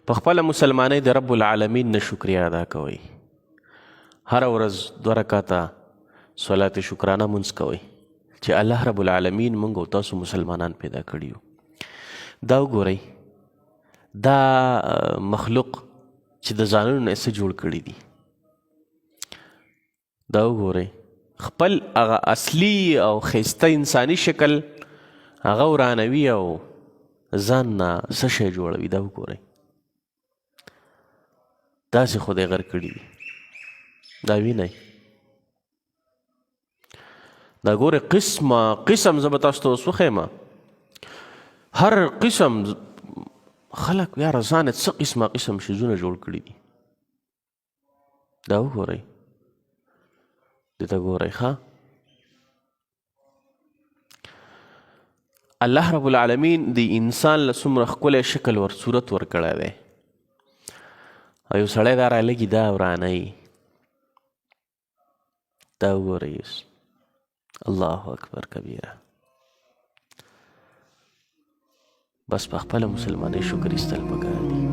په خپله مسلمانۍ د رب العالمین نه شکریا ادا کوئ. هره ورځ 2 رکعاته صلات شکرانه مونځ کوئ چې الله رب العالمین موږ او تاسو مسلمانان پیدا کړي یو. دا وګورئ، دا مخلوق چې د ځانونو نه څه جوړ کړي دي، دا وګورئ، خپل هغه اصلي او ښایسته انساني شکل هغه ورانوي او ځان نه څه شی جوړوي. دا وګورئ، داسې خدای غر کړي دي. دا وینئ، دا ګورئ قسم زه به تاسو ته اوس وښیم، هر قسم خلک یاره ځان څه قسم شیزونه جوړ کړي دي. دا وګورئ، دې ته ګورئ ښه. الله رب العالمین د انسان له څومره ښکلی شکل صورت ورکړی دی، او یو سړی دا رالګي دا ورانوي. دا وګورئ اوس، الله اکبر کبیره. بس په خپله مسلمانۍ شکر ایستل پکار دي.